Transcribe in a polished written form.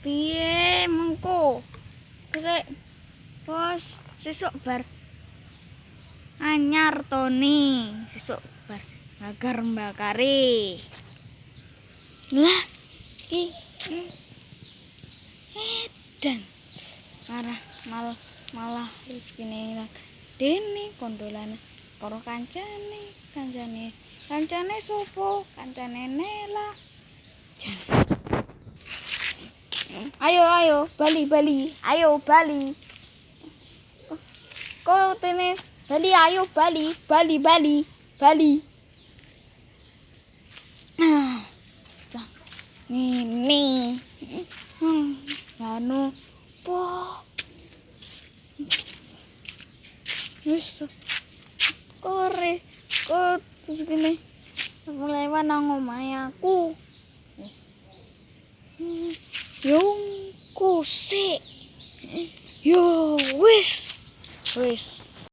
piye mengko? Kesek. Bos, sesuk bar anyar Tony, sesuk bar bakar mbakare. Lah, dan malah rezekine ilang. Dene kondolane karo kancane sopo? Kancane Nela. Ayo Bali, ayo Bali. Kok tene Bali, ayo Bali. Ini anu po wis kore kok segini mulai nang omahe aku yo kusik yo wis